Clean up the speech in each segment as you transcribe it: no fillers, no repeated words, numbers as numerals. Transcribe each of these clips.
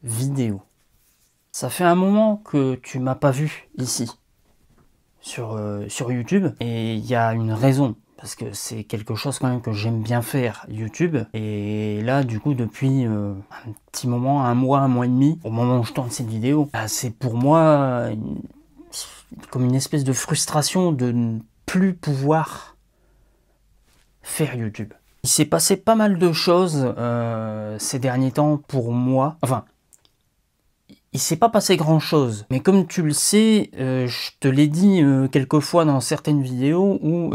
vidéo. Ça fait un moment que tu m'as pas vu ici, sur YouTube, et il y a une raison, parce que c'est quelque chose quand même que j'aime bien faire, YouTube, et là, du coup, depuis un petit moment, un mois et demi, au moment où je tourne cette vidéo, bah, c'est pour moi comme une espèce de frustration de ne plus pouvoir faire YouTube. Il s'est passé pas mal de choses ces derniers temps pour moi. Enfin, il s'est pas passé grand chose. Mais comme tu le sais, je te l'ai dit quelques fois dans certaines vidéos où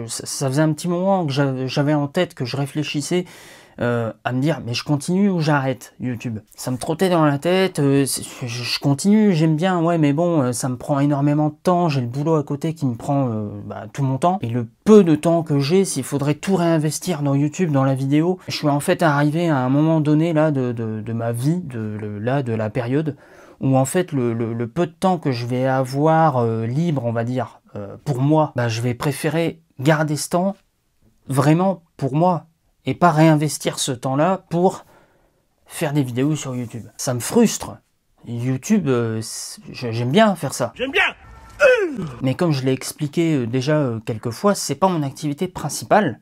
ça faisait un petit moment que j'avais en tête, que je réfléchissais à me dire mais je continue ou j'arrête YouTube. Ça me trottait dans la tête, je continue, j'aime bien, ouais mais bon, ça me prend énormément de temps, j'ai le boulot à côté qui me prend tout mon temps, et le peu de temps que j'ai, s'il faudrait tout réinvestir dans YouTube, dans la vidéo, je suis en fait arrivé à un moment donné là de ma vie, de la période, où en fait le peu de temps que je vais avoir libre, on va dire, pour moi, bah, je vais préférer garder ce temps vraiment pour moi, et pas réinvestir ce temps-là pour faire des vidéos sur YouTube. Ça me frustre. YouTube, j'aime bien faire ça. J'aime bien. Mais comme je l'ai expliqué déjà quelques fois, c'est pas mon activité principale.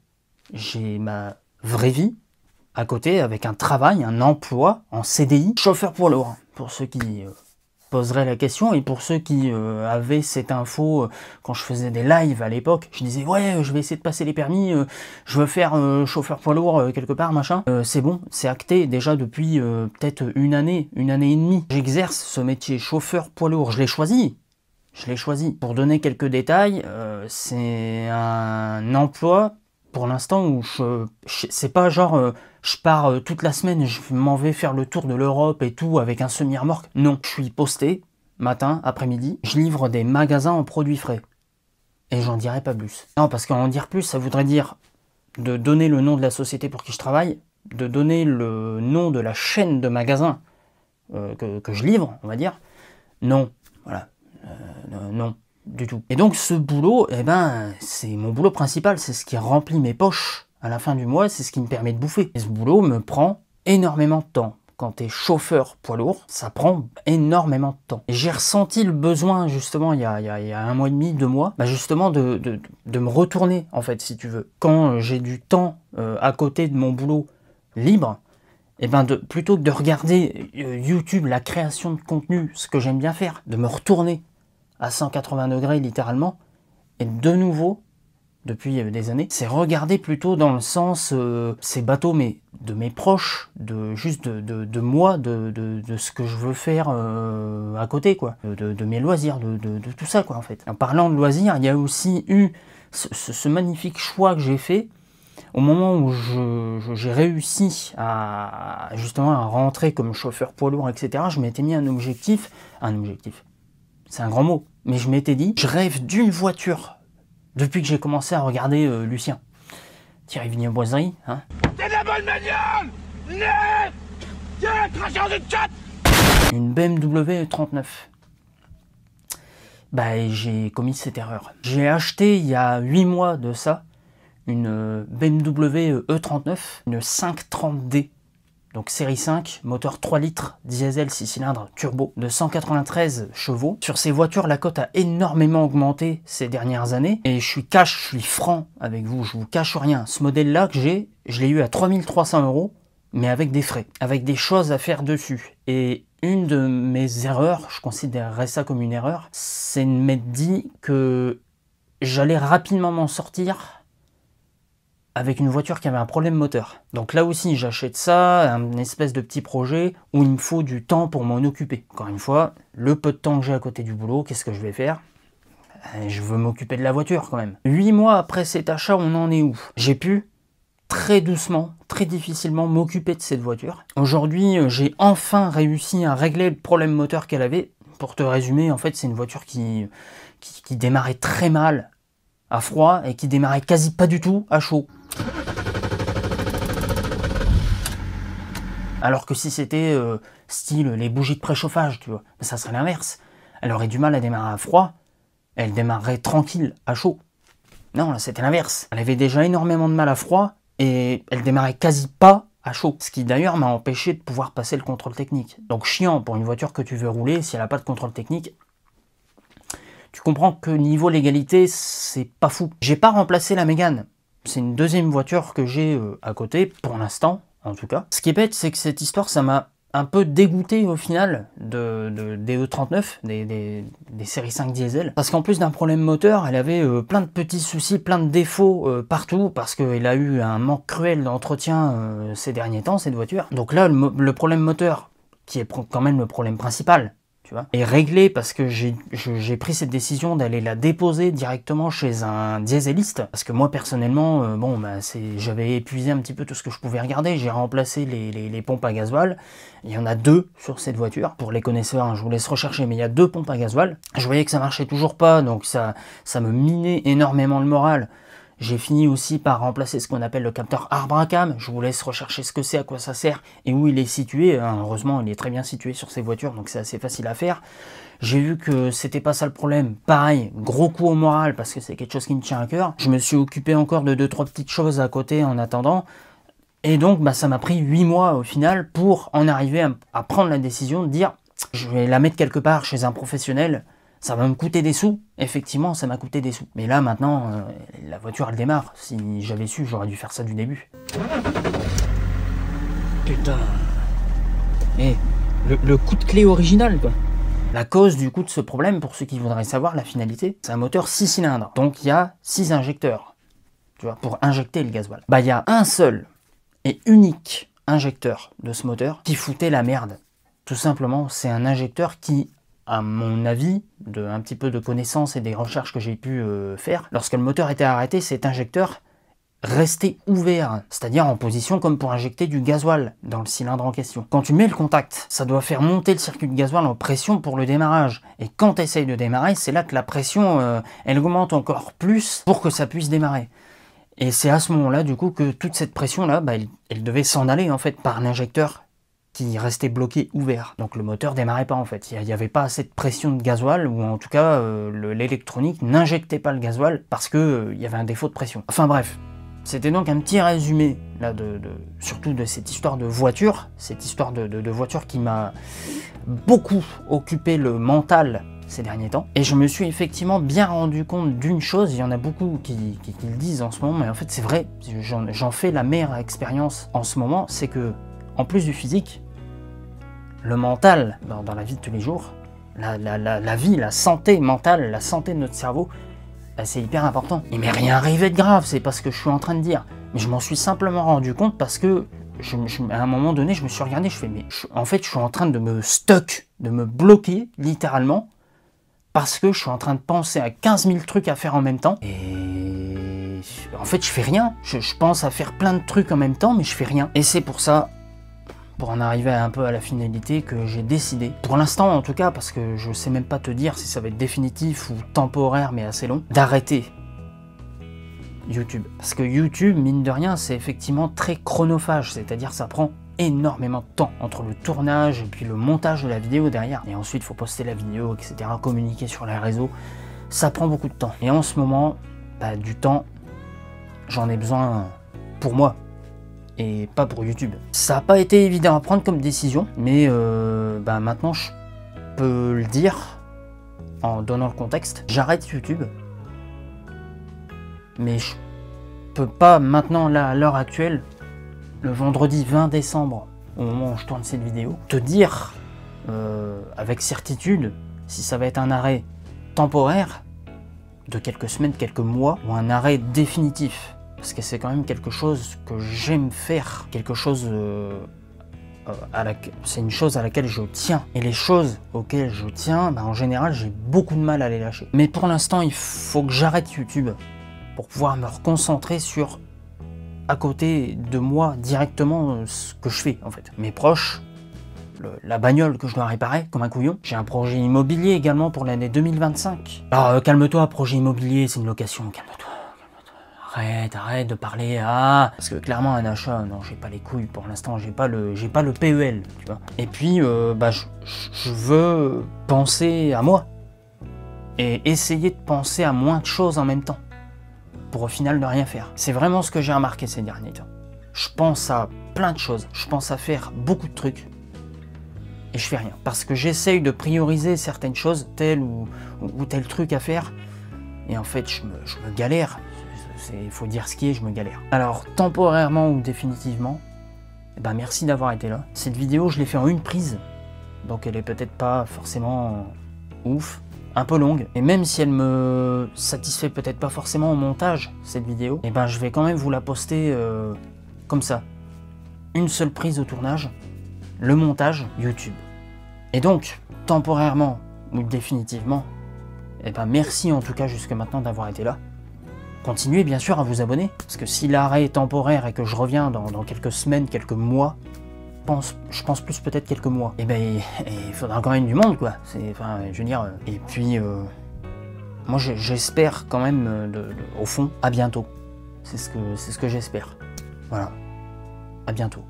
J'ai ma vraie vie à côté, avec un travail, un emploi en CDI, chauffeur poids lourd, pour ceux qui poserait la question, et pour ceux qui avaient cette info quand je faisais des lives à l'époque, je disais ouais je vais essayer de passer les permis, je veux faire chauffeur poids lourd quelque part machin, c'est bon, c'est acté déjà depuis peut-être une année et demie. J'exerce ce métier chauffeur poids lourd, je l'ai choisi. Pour donner quelques détails, c'est un emploi pour l'instant où c'est pas genre je pars toute la semaine, je m'en vais faire le tour de l'Europe et tout avec un semi-remorque. Non, je suis posté, matin, après-midi, je livre des magasins en produits frais. Et j'en dirai pas plus. Non, parce qu'en dire plus, ça voudrait dire de donner le nom de la société pour qui je travaille, de donner le nom de la chaîne de magasins que je livre, on va dire. Non, voilà, non. Du tout. Et donc ce boulot, eh ben, c'est mon boulot principal, c'est ce qui remplit mes poches à la fin du mois, c'est ce qui me permet de bouffer. Et ce boulot me prend énormément de temps. Quand t'es chauffeur poids lourd, ça prend énormément de temps. Et j'ai ressenti le besoin, justement, il y a un mois et demi, 2 mois, bah justement de me retourner, en fait, si tu veux. Quand j'ai du temps à côté de mon boulot libre, et ben plutôt que de regarder YouTube, la création de contenu, ce que j'aime bien faire, de me retourner à 180 degrés littéralement, et de nouveau, depuis des années, c'est regarder plutôt dans le sens, c'est bateau, mais de mes proches, juste de moi, de ce que je veux faire à côté, quoi, de mes loisirs, de tout ça, quoi, en fait. En parlant de loisirs, il y a aussi eu ce magnifique choix que j'ai fait, au moment où j'ai réussi justement à rentrer comme chauffeur poids lourd, etc., je m'étais mis un objectif, c'est un grand mot, mais je m'étais dit, je rêve d'une voiture depuis que j'ai commencé à regarder Lucien. Thierry Vigneau-Boiserie, hein. C'est de la bonne bagnole. Net. Tiens, cracheur de chat. Une BMW 39. Bah, j'ai commis cette erreur. J'ai acheté il y a 8 mois de ça, une BMW E39, une 530D. Donc série 5, moteur 3 litres, diesel 6 cylindres, turbo, de 193 chevaux. Sur ces voitures, la cote a énormément augmenté ces dernières années. Et je suis franc avec vous, je vous cache rien. Ce modèle-là que j'ai, je l'ai eu à 3300 €, mais avec des frais, avec des choses à faire dessus. Et une de mes erreurs, je considérerais ça comme une erreur, c'est de m'être dit que j'allais rapidement m'en sortir avec une voiture qui avait un problème moteur. Donc là aussi, j'achète ça, un espèce de petit projet où il me faut du temps pour m'en occuper. Encore une fois, le peu de temps que j'ai à côté du boulot, qu'est-ce que je vais faire? Je veux m'occuper de la voiture quand même. 8 mois après cet achat, on en est où? J'ai pu très doucement, très difficilement m'occuper de cette voiture. Aujourd'hui, j'ai enfin réussi à régler le problème moteur qu'elle avait. Pour te résumer, en fait, c'est une voiture qui démarrait très mal à froid et qui démarrait quasi pas du tout à chaud. Alors que si c'était style les bougies de préchauffage, tu vois, ça serait l'inverse. Elle aurait du mal à démarrer à froid, elle démarrerait tranquille à chaud. Non, là c'était l'inverse. Elle avait déjà énormément de mal à froid et elle démarrait quasi pas à chaud. Ce qui d'ailleurs m'a empêché de pouvoir passer le contrôle technique. Donc chiant pour une voiture que tu veux rouler, si elle n'a pas de contrôle technique. Tu comprends que niveau légalité, c'est pas fou. J'ai pas remplacé la Mégane. C'est une deuxième voiture que j'ai à côté, pour l'instant, en tout cas. Ce qui est bête, c'est que cette histoire, ça m'a un peu dégoûté au final des E39, des séries 5 diesel. Parce qu'en plus d'un problème moteur, elle avait plein de petits soucis, plein de défauts partout, parce qu'elle a eu un manque cruel d'entretien ces derniers temps, cette voiture. Donc là, le problème moteur, qui est quand même le problème principal, tu vois, est réglé parce que j'ai pris cette décision d'aller la déposer directement chez un dieseliste. Parce que moi, personnellement, j'avais épuisé un petit peu tout ce que je pouvais regarder. J'ai remplacé les pompes à gasoil. Il y en a 2 sur cette voiture. Pour les connaisseurs, hein, je vous laisse rechercher, mais il y a 2 pompes à gasoil. Je voyais que ça marchait toujours pas, donc ça me minait énormément le moral. J'ai fini aussi par remplacer ce qu'on appelle le capteur arbre-à-cam. Je vous laisse rechercher ce que c'est, à quoi ça sert et où il est situé. Heureusement, il est très bien situé sur ces voitures, donc c'est assez facile à faire. J'ai vu que c'était pas ça le problème. Pareil, gros coup au moral parce que c'est quelque chose qui me tient à cœur. Je me suis occupé encore de 2-3 petites choses à côté en attendant. Et donc, ça m'a pris 8 mois au final pour en arriver à prendre la décision de dire je vais la mettre quelque part chez un professionnel. Ça va me coûter des sous, effectivement ça m'a coûté des sous. Mais là maintenant, la voiture elle démarre. Si j'avais su, j'aurais dû faire ça du début. Putain. Et le coup de clé original quoi. La cause du coup de ce problème, pour ceux qui voudraient savoir la finalité, c'est un moteur 6 cylindres. Donc il y a 6 injecteurs, tu vois, pour injecter le gasoil. Il y a un seul et unique injecteur de ce moteur qui foutait la merde. Tout simplement, c'est un injecteur qui, à mon avis, un petit peu de connaissances et des recherches que j'ai pu faire, lorsque le moteur était arrêté, cet injecteur restait ouvert, c'est-à-dire en position comme pour injecter du gasoil dans le cylindre en question. Quand tu mets le contact, ça doit faire monter le circuit de gasoil en pression pour le démarrage. Et quand tu essayes de démarrer, c'est là que la pression, elle augmente encore plus pour que ça puisse démarrer. Et c'est à ce moment-là, du coup, que toute cette pression-là, elle devait s'en aller, en fait, par l'injecteur qui restait bloqué ouvert. Donc le moteur démarrait pas en fait. Il n'y avait pas assez de pression de gasoil, ou en tout cas l'électronique n'injectait pas le gasoil parce que il y avait un défaut de pression. Enfin bref, c'était donc un petit résumé là surtout de cette histoire de voiture, cette histoire de voiture qui m'a beaucoup occupé le mental ces derniers temps. Et je me suis effectivement bien rendu compte d'une chose, il y en a beaucoup qui le disent en ce moment, mais en fait c'est vrai, j'en fais la meilleure expérience en ce moment, c'est que en plus du physique, le mental, dans la vie de tous les jours, la vie, la santé mentale, la santé de notre cerveau, c'est hyper important. Il m'est rien arrivé de grave, c'est pas ce que je suis en train de dire. Mais je m'en suis simplement rendu compte parce que, à un moment donné, je me suis regardé, je fais, mais en fait, je suis en train de me stuck, de me bloquer, littéralement, parce que je suis en train de penser à 15 000 trucs à faire en même temps. Et en fait, je fais rien. Je pense à faire plein de trucs en même temps, mais je fais rien. Et c'est pour ça, pour en arriver un peu à la finalité, que j'ai décidé, pour l'instant en tout cas, parce que je sais même pas te dire si ça va être définitif ou temporaire mais assez long, d'arrêter YouTube. Parce que YouTube, mine de rien, c'est effectivement très chronophage, c'est-à-dire ça prend énormément de temps entre le tournage et puis le montage de la vidéo derrière. Et ensuite, il faut poster la vidéo, etc., communiquer sur les réseaux, ça prend beaucoup de temps. Et en ce moment, du temps, j'en ai besoin pour moi. Et pas pour YouTube. Ça n'a pas été évident à prendre comme décision, mais maintenant je peux le dire en donnant le contexte. J'arrête YouTube, mais je peux pas maintenant, là, à l'heure actuelle, le vendredi 20 décembre, au moment où je tourne cette vidéo, te dire avec certitude si ça va être un arrêt temporaire de quelques semaines, quelques mois, ou un arrêt définitif. Parce que c'est quand même quelque chose que j'aime faire, quelque chose c'est une chose à laquelle je tiens. Et les choses auxquelles je tiens, en général, j'ai beaucoup de mal à les lâcher. Mais pour l'instant, il faut que j'arrête YouTube pour pouvoir me reconcentrer sur, à côté de moi, directement, ce que je fais, en fait. Mes proches, la bagnole que je dois réparer, comme un couillon. J'ai un projet immobilier également pour l'année 2025. Alors, calme-toi, projet immobilier, c'est une location, calme-toi. Arrête de parler à... Parce que clairement un achat, non, j'ai pas les couilles pour l'instant, j'ai pas le PEL, tu vois. Et puis, je veux penser à moi. Et essayer de penser à moins de choses en même temps. Pour au final ne rien faire. C'est vraiment ce que j'ai remarqué ces derniers temps. Je pense à plein de choses. Je pense à faire beaucoup de trucs. Et je fais rien. Parce que j'essaye de prioriser certaines choses, tel ou tel truc à faire. Et en fait, je me galère. Il faut dire ce qui est, je me galère. Alors, temporairement ou définitivement, eh ben, merci d'avoir été là. Cette vidéo, je l'ai fait en une prise. Donc elle est peut-être pas forcément ouf. Un peu longue. Et même si elle me satisfait peut-être pas forcément au montage, cette vidéo, eh ben, je vais quand même vous la poster comme ça. Une seule prise au tournage. Le montage, YouTube. Et donc, temporairement ou définitivement, eh ben merci en tout cas jusque maintenant d'avoir été là. Continuez bien sûr à vous abonner, parce que si l'arrêt est temporaire et que je reviens dans quelques semaines, quelques mois, je pense plus peut-être quelques mois, eh ben il faudra quand même du monde quoi. Enfin, je veux dire. Et puis, moi j'espère quand même, au fond, à bientôt. C'est ce que j'espère. Voilà, à bientôt.